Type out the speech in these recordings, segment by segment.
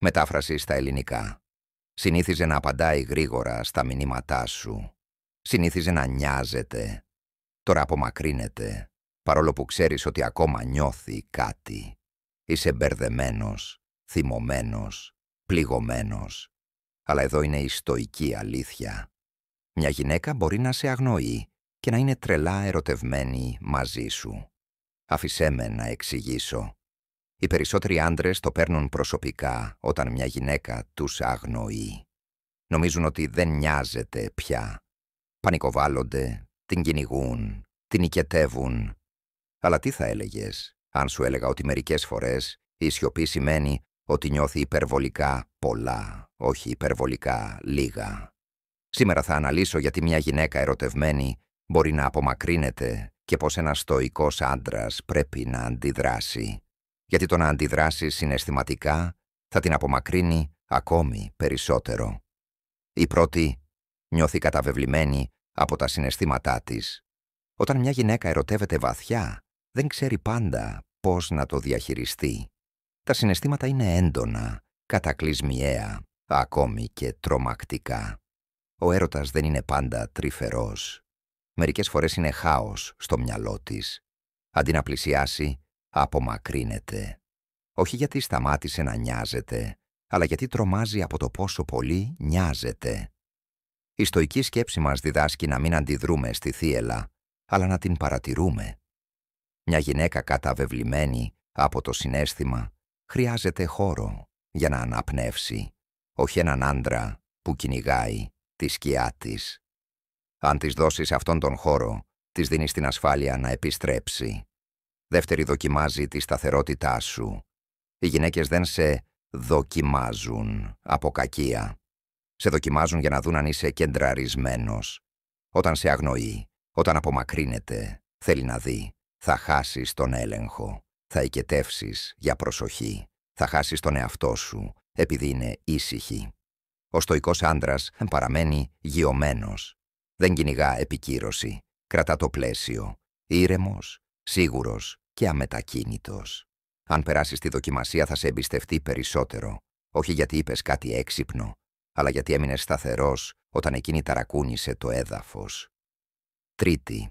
Μετάφραση στα ελληνικά. Συνήθιζε να απαντάει γρήγορα στα μηνύματά σου. Συνήθιζε να νοιάζεται. Τώρα απομακρύνεται, παρόλο που ξέρεις ότι ακόμα νιώθει κάτι. Είσαι μπερδεμένος, θυμωμένος, πληγωμένος. Αλλά εδώ είναι η στοική αλήθεια. Μια γυναίκα μπορεί να σε αγνοεί και να είναι τρελά ερωτευμένη μαζί σου. Άφησέ με να εξηγήσω. Οι περισσότεροι άντρες το παίρνουν προσωπικά όταν μια γυναίκα τους αγνοεί. Νομίζουν ότι δεν νοιάζεται πια. Πανικοβάλλονται, την κυνηγούν, την οικετεύουν. Αλλά τι θα έλεγες αν σου έλεγα ότι μερικές φορές η σιωπή σημαίνει ότι νιώθει υπερβολικά πολλά, όχι υπερβολικά λίγα. Σήμερα θα αναλύσω γιατί μια γυναίκα ερωτευμένη μπορεί να απομακρύνεται και πως ένας στοικός άντρας πρέπει να αντιδράσει. Γιατί το να αντιδράσει συναισθηματικά θα την απομακρύνει ακόμη περισσότερο. Η πρώτη νιώθει καταβεβλημένη από τα συναισθήματά της. Όταν μια γυναίκα ερωτεύεται βαθιά, δεν ξέρει πάντα πώς να το διαχειριστεί. Τα συναισθήματα είναι έντονα, κατακλυσμιαία, ακόμη και τρομακτικά. Ο έρωτας δεν είναι πάντα τρυφερός. Μερικές φορές είναι χάος στο μυαλό της. Αντί να πλησιάσει, απομακρύνεται. Όχι γιατί σταμάτησε να νοιάζεται, αλλά γιατί τρομάζει από το πόσο πολύ νοιάζεται. Η στοική σκέψη μας διδάσκει να μην αντιδρούμε στη θύελλα, αλλά να την παρατηρούμε. Μια γυναίκα καταβεβλημένη από το συναίσθημα χρειάζεται χώρο για να αναπνεύσει, όχι έναν άντρα που κυνηγάει τη σκιά της. Αν της δώσεις αυτόν τον χώρο, της δίνεις την ασφάλεια να επιστρέψει. Δεύτερη, δοκιμάζει τη σταθερότητά σου. Οι γυναίκες δεν σε δοκιμάζουν από κακία. Σε δοκιμάζουν για να δουν αν είσαι κεντραρισμένος. Όταν σε αγνοεί, όταν απομακρύνεται, θέλει να δει. Θα χάσεις τον έλεγχο. Θα οικετεύσεις για προσοχή. Θα χάσεις τον εαυτό σου, επειδή είναι ήσυχη. Ο στοικός άντρας παραμένει γειωμένος. Δεν κυνηγά επικύρωση. Κρατά το πλαίσιο. Ήρεμος, σίγουρος και αμετακίνητος. Αν περάσεις τη δοκιμασία θα σε εμπιστευτεί περισσότερο. Όχι γιατί είπες κάτι έξυπνο, αλλά γιατί έμεινες σταθερός όταν εκείνη ταρακούνησε το έδαφος. Τρίτη,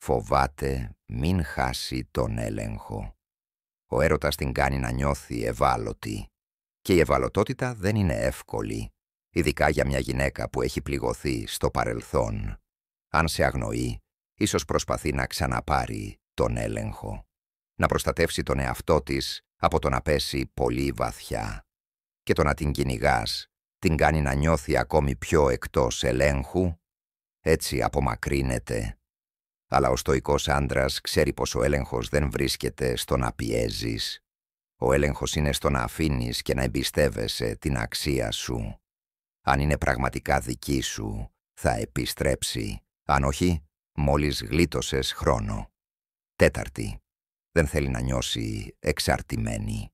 φοβάται μην χάσει τον έλεγχο. Ο έρωτας την κάνει να νιώθει ευάλωτη. Και η ευαλωτότητα δεν είναι εύκολη, ειδικά για μια γυναίκα που έχει πληγωθεί στο παρελθόν. Αν σε αγνοεί, ίσως προσπαθεί να ξαναπάρει τον έλεγχο. Να προστατεύσει τον εαυτό της από το να πέσει πολύ βαθιά. Και το να την κυνηγάς την κάνει να νιώθει ακόμη πιο εκτός ελέγχου. Έτσι απομακρύνεται. Αλλά ο στοικός άντρας ξέρει πως ο έλεγχος δεν βρίσκεται στο να πιέζεις. Ο έλεγχος είναι στο να αφήνεις και να εμπιστεύεσαι την αξία σου. Αν είναι πραγματικά δική σου, θα επιστρέψει. Αν όχι, μόλις γλίτωσες χρόνο. Τέταρτη, δεν θέλει να νιώσει εξαρτημένη.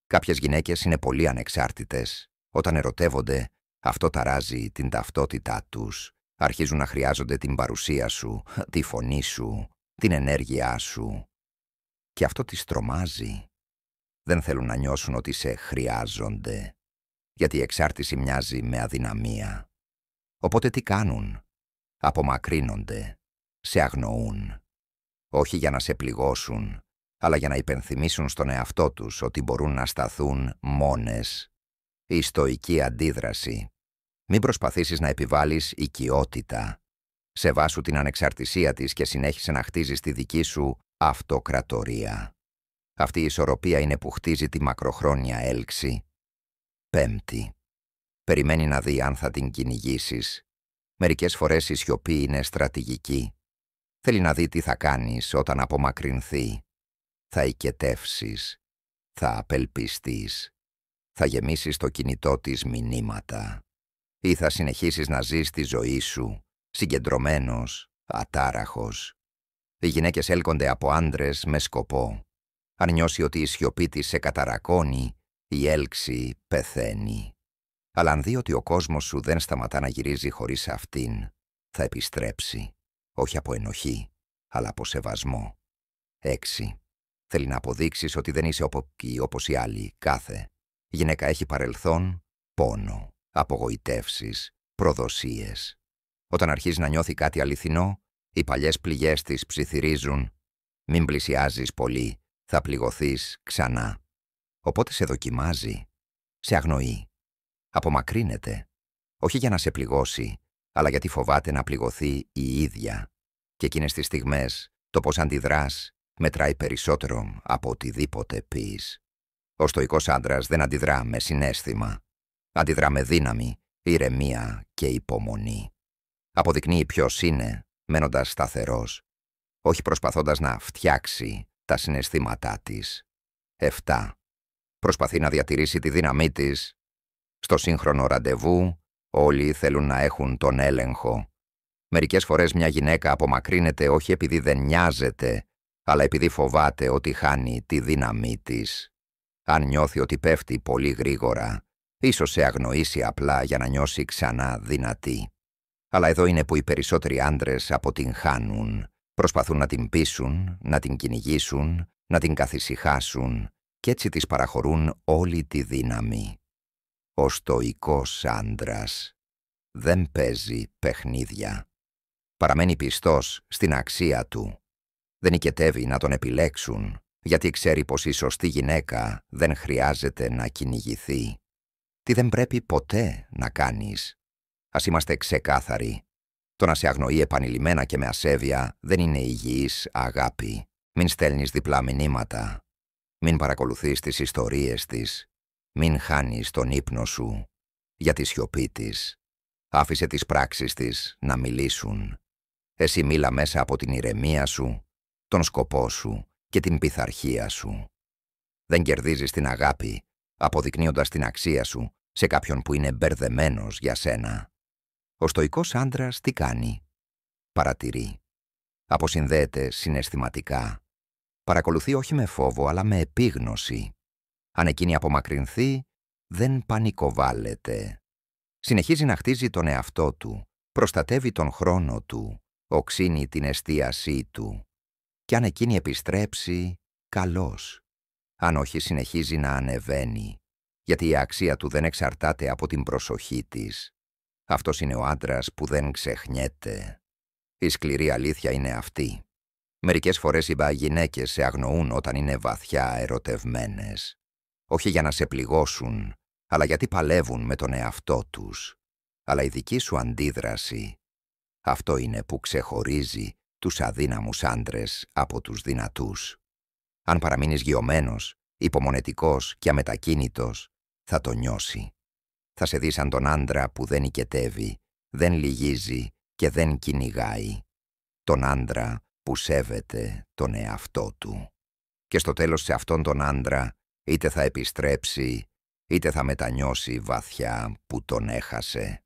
Κάποιες γυναίκες είναι πολύ ανεξάρτητες. Όταν ερωτεύονται, αυτό ταράζει την ταυτότητά τους. Αρχίζουν να χρειάζονται την παρουσία σου, τη φωνή σου, την ενέργειά σου. Και αυτό τις τρομάζει. Δεν θέλουν να νιώσουν ότι σε χρειάζονται. Γιατί η εξάρτηση μοιάζει με αδυναμία. Οπότε τι κάνουν? Απομακρύνονται. Σε αγνοούν. Όχι για να σε πληγώσουν, αλλά για να υπενθυμίσουν στον εαυτό τους ότι μπορούν να σταθούν μόνες. Η στοική αντίδραση. Μην προσπαθήσεις να επιβάλλεις οικειότητα. Σεβάσου την ανεξαρτησία της και συνέχισε να χτίζεις τη δική σου αυτοκρατορία. Αυτή η ισορροπία είναι που χτίζει τη μακροχρόνια έλξη. Πέμπτη. Περιμένει να δει αν θα την κυνηγήσεις. Μερικές φορές η σιωπή είναι στρατηγική. Θέλει να δει τι θα κάνεις όταν απομακρυνθεί. Θα οικετεύσεις. Θα απελπιστείς. Θα γεμίσεις το κινητό της μηνύματα. Ή θα συνεχίσεις να ζεις τη ζωή σου, συγκεντρωμένος, ατάραχος. Οι γυναίκες έλκονται από άντρες με σκοπό. Αν νιώσει ότι η σιωπή της σε καταρακώνει, η έλξη πεθαίνει. Αλλά αν δει ότι ο κόσμος σου δεν σταματά να γυρίζει χωρίς αυτήν, θα επιστρέψει. Όχι από ενοχή, αλλά από σεβασμό. 6. Θέλει να αποδείξεις ότι δεν είσαι όπως οι άλλοι, κάθε. Η γυναίκα έχει παρελθόν, πόνο, απογοητεύσεις, προδοσίες. Όταν αρχίζει να νιώθει κάτι αληθινό, οι παλιές πληγές της ψιθυρίζουν. Μην πλησιάζεις πολύ, θα πληγωθείς ξανά. Οπότε σε δοκιμάζει, σε αγνοεί, απομακρύνεται, όχι για να σε πληγώσει, αλλά γιατί φοβάται να πληγωθεί η ίδια. Και εκείνες τις στιγμές το πώς αντιδράς μετράει περισσότερο από οτιδήποτε πεις. Ο στοικός άντρας δεν αντιδρά με συναίσθημα. Αντιδρά με δύναμη, ηρεμία και υπομονή. Αποδεικνύει ποιος είναι, μένοντας σταθερός, όχι προσπαθώντας να φτιάξει τα συναισθήματά της. 7. Προσπαθεί να διατηρήσει τη δύναμή της. Στο σύγχρονο ραντεβού όλοι θέλουν να έχουν τον έλεγχο. Μερικές φορές μια γυναίκα απομακρύνεται όχι επειδή δεν νοιάζεται, αλλά επειδή φοβάται ότι χάνει τη δύναμή της. Αν νιώθει ότι πέφτει πολύ γρήγορα, ίσως σε αγνοήσει απλά για να νιώσει ξανά δυνατή. Αλλά εδώ είναι που οι περισσότεροι άντρες αποτυγχάνουν. Προσπαθούν να την πείσουν, να την κυνηγήσουν, να την καθησυχάσουν και έτσι της παραχωρούν όλη τη δύναμη. Ο στοικός άντρας δεν παίζει παιχνίδια. Παραμένει πιστός στην αξία του. Δεν οικετεύει να τον επιλέξουν, γιατί ξέρει πως η σωστή γυναίκα δεν χρειάζεται να κυνηγηθεί. Τι δεν πρέπει ποτέ να κάνεις. Ας είμαστε ξεκάθαροι. Το να σε αγνοεί επανειλημμένα και με ασέβεια δεν είναι υγιής αγάπη. Μην στέλνεις διπλά μηνύματα. Μην παρακολουθείς τις ιστορίες της. Μην χάνεις τον ύπνο σου για τη σιωπή της. Άφησε τις πράξεις της να μιλήσουν. Εσύ μίλα μέσα από την ηρεμία σου, τον σκοπό σου και την πειθαρχία σου. Δεν κερδίζεις την αγάπη αποδεικνύοντας την αξία σου σε κάποιον που είναι μπερδεμένος για σένα. Ο στοικός άντρας τι κάνει? Παρατηρεί. Αποσυνδέεται συναισθηματικά. Παρακολουθεί όχι με φόβο αλλά με επίγνωση. Αν εκείνη απομακρυνθεί, δεν πανικοβάλλεται. Συνεχίζει να χτίζει τον εαυτό του, προστατεύει τον χρόνο του, οξύνει την εστίασή του. Κι αν εκείνη επιστρέψει, καλώς. Αν όχι, συνεχίζει να ανεβαίνει, γιατί η αξία του δεν εξαρτάται από την προσοχή της. Αυτός είναι ο άντρας που δεν ξεχνιέται. Η σκληρή αλήθεια είναι αυτή. Μερικές φορές οι γυναίκες σε αγνοούν όταν είναι βαθιά ερωτευμένες. Όχι για να σε πληγώσουν, αλλά γιατί παλεύουν με τον εαυτό τους. Αλλά η δική σου αντίδραση, αυτό είναι που ξεχωρίζει τους αδύναμους άντρες από τους δυνατούς. Αν παραμείνεις γειωμένος, υπομονετικός και αμετακίνητος, θα το νιώσει. Θα σε δει σαν τον άντρα που δεν οικετεύει, δεν λυγίζει και δεν κυνηγάει. Τον άντρα που σέβεται τον εαυτό του. Και στο τέλος σε αυτόν τον άντρα είτε θα επιστρέψει, είτε θα μετανιώσει βαθιά που τον έχασε.